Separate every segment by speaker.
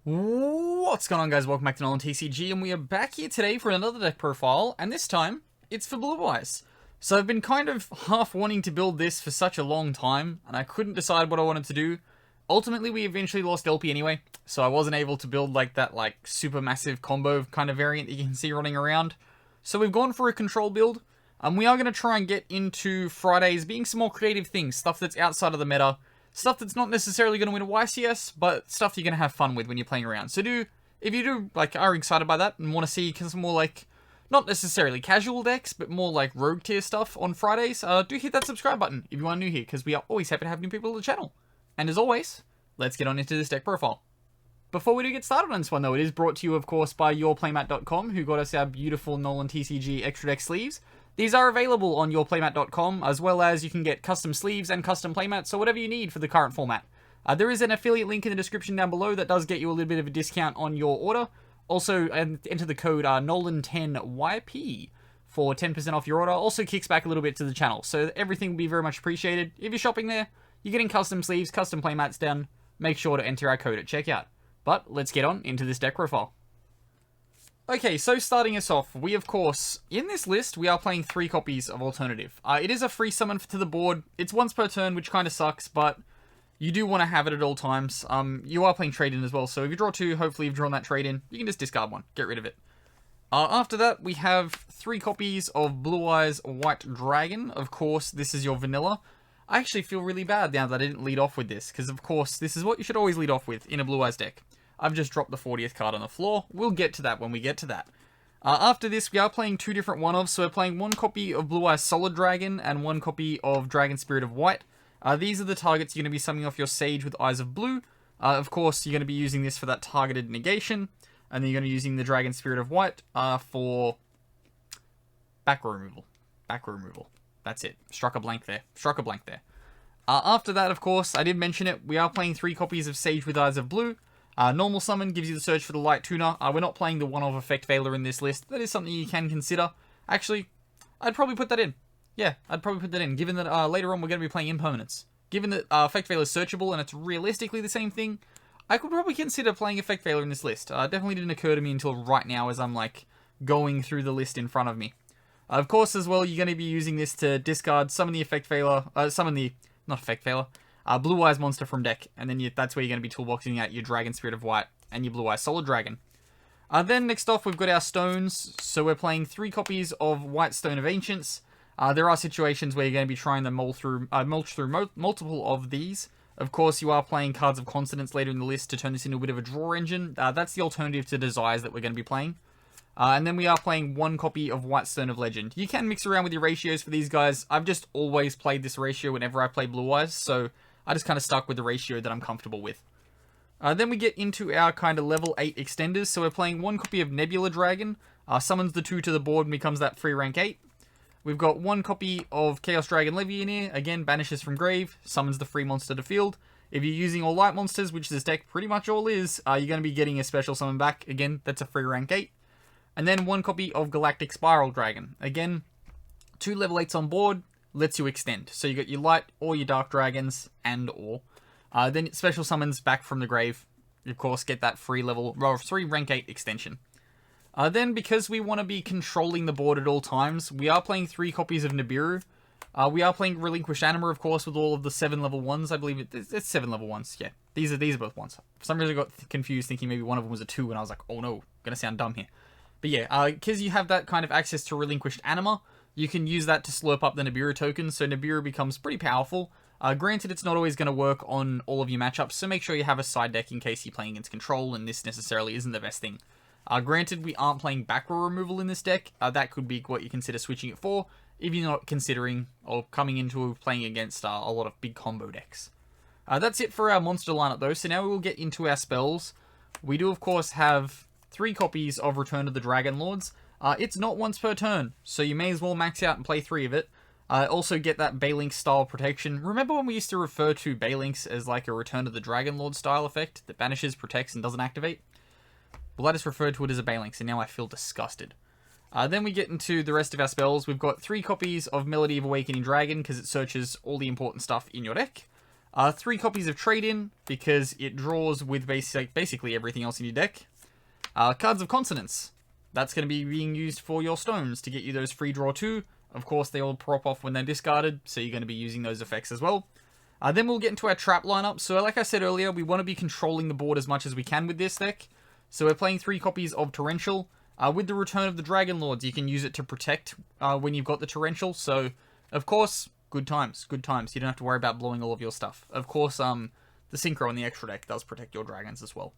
Speaker 1: What's going on, guys? Welcome back to NolanTCG, and we are back here today for another deck profile, and this time, it's for Blue Eyes. So I've been kind of half wanting to build this for such a long time, and I couldn't decide what I wanted to do. Ultimately, we eventually lost LP anyway, so I wasn't able to build that super massive combo kind of variant that you can see running around. So we've gone for a control build, and we are going to try and get into Fridays being some more creative things, stuff that's outside of the meta, stuff that's not necessarily going to win a YCS, but stuff you're going to have fun with when you're playing around. So if you are excited by that and want to see some more not necessarily casual decks, but more rogue tier stuff on Fridays, do hit that subscribe button if you are new here, because we are always happy to have new people on the channel. And as always, let's get on into this deck profile. Before we do get started on this one though, it is brought to you of course by yourplaymat.com, who got us our beautiful NolanTCG extra deck sleeves. These are available on yourplaymat.com, as well as you can get custom sleeves and custom playmats, so whatever you need for the current format. There is an affiliate link in the description down below that does get you a little bit of a discount on your order. Also, enter the code NolanTCG for 10% off your order. Also kicks back a little bit to the channel, so everything will be very much appreciated. If you're shopping there, you're getting custom sleeves, custom playmats down. Make sure to enter our code at checkout. But let's get on into this deck profile. Okay, so starting us off, we of course, in this list, we are playing 3 copies of Alternative. It is a free summon to the board. It's once per turn, which kind of sucks, but you do want to have it at all times. You are playing trade-in as well, so if you draw 2, hopefully you've drawn that trade-in. You can just discard 1, get rid of it. After that, we have 3 copies of Blue Eyes White Dragon. Of course, this is your vanilla. I actually feel really bad now that I didn't lead off with this, because of course, this is what you should always lead off with in a Blue Eyes deck. I've just dropped the 40th card on the floor. We'll get to that when we get to that. After this, we are playing 2 different one-ofs. So we're playing 1 copy of Blue Eyes Solid Dragon and 1 copy of Dragon Spirit of White. These are the targets you're going to be summoning off your Sage with Eyes of Blue. Of course, you're going to be using this for that targeted negation. And then you're going to be using the Dragon Spirit of White for back row removal. Back row removal. That's it. Struck a blank there. Struck a blank there. After that, of course, I did mention it. We are playing 3 copies of Sage with Eyes of Blue. Normal summon gives you the search for the light tuner. We're not playing the one-off effect veiler in this list. That is something you can consider. Actually, I'd probably put that in. Yeah, I'd probably put that in, given that later on we're going to be playing impermanence. Given that effect veiler is searchable and it's realistically the same thing, I could probably consider playing effect veiler in this list. Definitely didn't occur to me until right now as I'm going through the list in front of me. Of course, as well, you're going to be using this to discard summon the effect veiler, not effect veiler, Blue Eyes monster from deck, and then that's where you're going to be toolboxing out your Dragon Spirit of White and your Blue Eyes Solid Dragon. Then next off, we've got our stones. So we're playing 3 copies of White Stone of Ancients. There are situations where you're going to be trying to mulch through multiple of these. Of course, you are playing cards of Consonance later in the list to turn this into a bit of a draw engine. That's the alternative to Desires that we're going to be playing. And then we are playing 1 copy of White Stone of Legend. You can mix around with your ratios for these guys. I've just always played this ratio whenever I play Blue Eyes, so I just kind of stuck with the ratio that I'm comfortable with. Then we get into our kind of level 8 extenders. So we're playing 1 copy of Nebula Dragon. Summons the 2 to the board and becomes that free rank 8. We've got 1 copy of Chaos Dragon Legionnaire. Again, banishes from grave. Summons the free monster to field. If you're using all light monsters, which this deck pretty much all is, you're going to be getting a special summon back. Again, that's a free rank 8. And then 1 copy of Galactic Spiral Dragon. Again, 2 level 8s on board. Lets you extend. So you got your light or your dark dragons and or. Then special summons back from the grave. Of course, get that free rank 8 extension. Then because we want to be controlling the board at all times, we are playing 3 copies of Nibiru. We are playing Relinquished Anima, of course, with all of the 7 level 1s. I believe it's 7 level 1s. Yeah, these are both 1s. For some reason I got confused thinking maybe one of them was a 2 and I was like, oh no, gonna sound dumb here. But yeah, because you have that kind of access to Relinquished Anima, you can use that to slurp up the Nibiru tokens, so Nibiru becomes pretty powerful. Granted, it's not always going to work on all of your matchups, so make sure you have a side deck in case you're playing against control, and this necessarily isn't the best thing. Granted, we aren't playing back row removal in this deck. That could be what you consider switching it for, if you're not considering or coming into playing against a lot of big combo decks. That's it for our monster lineup, though, so now we will get into our spells. We do, of course, have 3 copies of Return of the Dragon Lords. It's not once per turn, so you may as well max out and play 3 of it. Also get that Baylink style protection. Remember when we used to refer to Baylinks as a Return of the Dragon Lord style effect that banishes, protects, and doesn't activate? Well, I just referred to it as a Baylink, and now I feel disgusted. Then we get into the rest of our spells. We've got 3 copies of Melody of Awakening Dragon, because it searches all the important stuff in your deck. 3 copies of Trade-In, because it draws with basically everything else in your deck. Cards of Consonance. That's going to be being used for your stones to get you those free draw 2. Of course, they all prop off when they're discarded, so you're going to be using those effects as well. Then we'll get into our trap lineup. So like I said earlier, we want to be controlling the board as much as we can with this deck. So we're playing 3 copies of Torrential. With the return of the Dragon Lords, you can use it to protect when you've got the Torrential. So, of course, good times, good times. You don't have to worry about blowing all of your stuff. Of course, the Synchro in the extra deck does protect your dragons as well.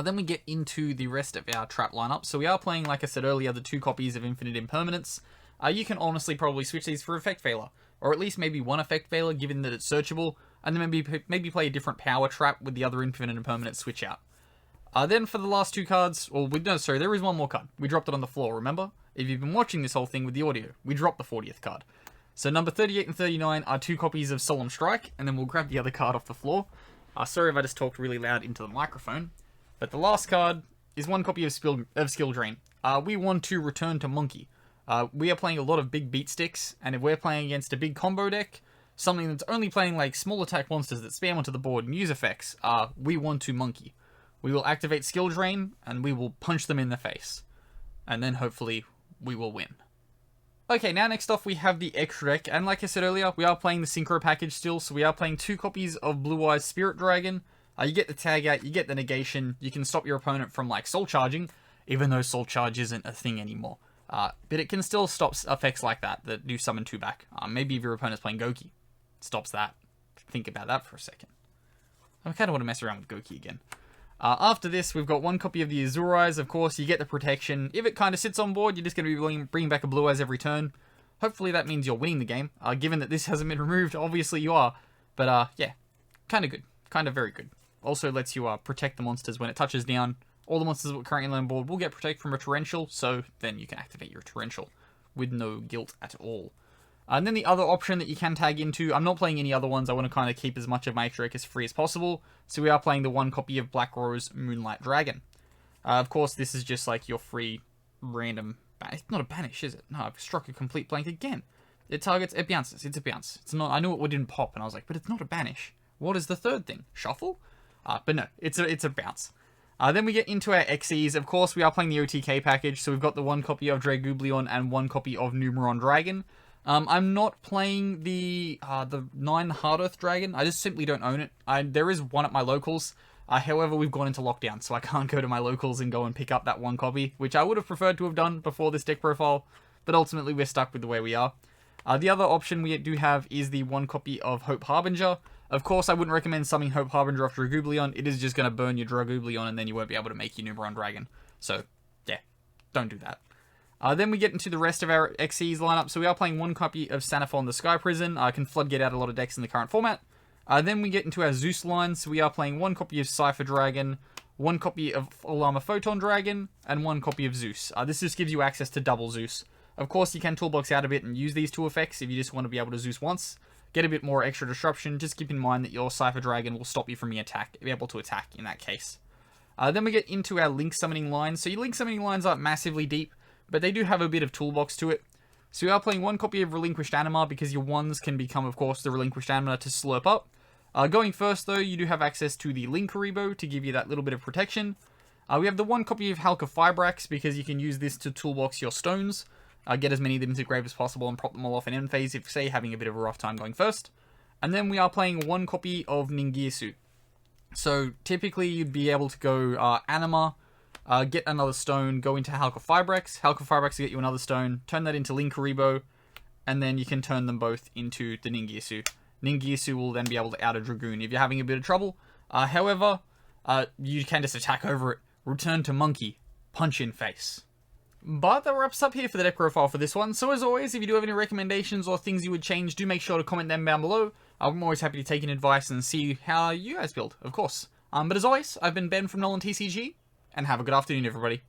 Speaker 1: Then we get into the rest of our trap lineup. So we are playing, like I said earlier, the 2 copies of Infinite Impermanence. You can honestly probably switch these for Effect Failure, or at least maybe 1 Effect Failure, given that it's searchable, and then maybe play a different power trap with the other Infinite Impermanence switch out. Then for the last 2 cards, there is 1 more card. We dropped it on the floor, remember? If you've been watching this whole thing with the audio, we dropped the 40th card. So number 38 and 39 are 2 copies of Solemn Strike, and then we'll grab the other card off the floor. Sorry if I just talked really loud into the microphone. But the last card is 1 copy of Skill Drain. We want to return to Monkey. We are playing a lot of big beat sticks, and if we're playing against a big combo deck, something that's only playing like small attack monsters that spam onto the board and use effects, we want to Monkey. We will activate Skill Drain, and we will punch them in the face. And then hopefully we will win. Okay, now next off we have the extra deck, and like I said earlier, we are playing the Synchro package still, so we are playing 2 copies of Blue Eyes Spirit Dragon. You get the tag out, you get the negation, you can stop your opponent from like soul charging, even though soul charge isn't a thing anymore. But it can still stop effects like that do summon 2 back. Maybe if your opponent's playing Goki, it stops that. Think about that for a second. I kind of want to mess around with Goki again. After this, we've got 1 copy of the Azure Eyes. Of course, you get the protection. If it kind of sits on board, you're just going to be bringing back a Blue Eyes every turn. Hopefully that means you're winning the game. Given that this hasn't been removed, obviously you are. But yeah, kind of good. Kind of very good. Also lets you protect the monsters when it touches down. All the monsters that are currently on board will get protect from a Torrential, so then you can activate your Torrential with no guilt at all. And then the other option that you can tag into, I'm not playing any other ones, I want to kind of keep as much of my extra deck as free as possible, so we are playing the 1 copy of Black Rose Moonlight Dragon. Of course, this is just like your free random... It's not a banish, is it? No, I've struck a complete blank again. It targets... It bounces. It's a bounce. It's not... I knew it didn't pop, and I was like, but it's not a banish. What is the third thing? Shuffle? But no, it's a bounce. Then we get into our XEs. Of course, we are playing the OTK package, so we've got the 1 copy of Dragublion and 1 copy of Numeron Dragon. I'm not playing the 9 Hard Earth Dragon. I just simply don't own it. There is 1 at my locals. However, we've gone into lockdown, so I can't go to my locals and go and pick up that 1 copy, which I would have preferred to have done before this deck profile, but ultimately we're stuck with the way we are. The other option we do have is the 1 copy of Hope Harbinger. Of course, I wouldn't recommend summoning Hope Harbinger off Dragublion. It is just going to burn your Dragublion, and then you won't be able to make your Numeron Dragon. So, yeah, don't do that. Then we get into the rest of our XEs lineup. So we are playing 1 copy of Sanaphon the Sky Prison. Can floodgate out a lot of decks in the current format. Then we get into our Zeus line. So we are playing 1 copy of Cypher Dragon, 1 copy of Ulama Photon Dragon, and 1 copy of Zeus. This just gives you access to double Zeus. Of course, you can toolbox out a bit and use these 2 effects if you just want to be able to Zeus once. Get a bit more extra disruption. Just keep in mind that your Cypher Dragon will stop you from being able to attack in that case. Then we get into our Link Summoning lines. So your Link Summoning lines aren't massively deep, but they do have a bit of toolbox to it. So we are playing 1 copy of Relinquished Anima, because your 1s can become, of course, the Relinquished Anima to slurp up. Going first, though, you do have access to the Link Karibo to give you that little bit of protection. We have the 1 copy of Halka Fibrax, because you can use this to toolbox your stones. Get as many of them into grave as possible and prop them all off in end phase if, say, having a bit of a rough time going first. And then we are playing 1 copy of Ningirsu. So typically you'd be able to go Anima, get another stone, go into Halka Fibrax. Halka Fibrax will get you another stone, turn that into Link Karibo, and then you can turn them both into the Ningirsu. Ningirsu will then be able to out a Dragoon if you're having a bit of trouble. However, you can just attack over it, return to Monkey, punch in face. But that wraps up here for the deck profile for this one. So as always, if you do have any recommendations or things you would change, do make sure to comment them down below. I'm always happy to take in advice and see how you guys build, of course. But as always, I've been Ben from NolanTCG, and have a good afternoon, everybody.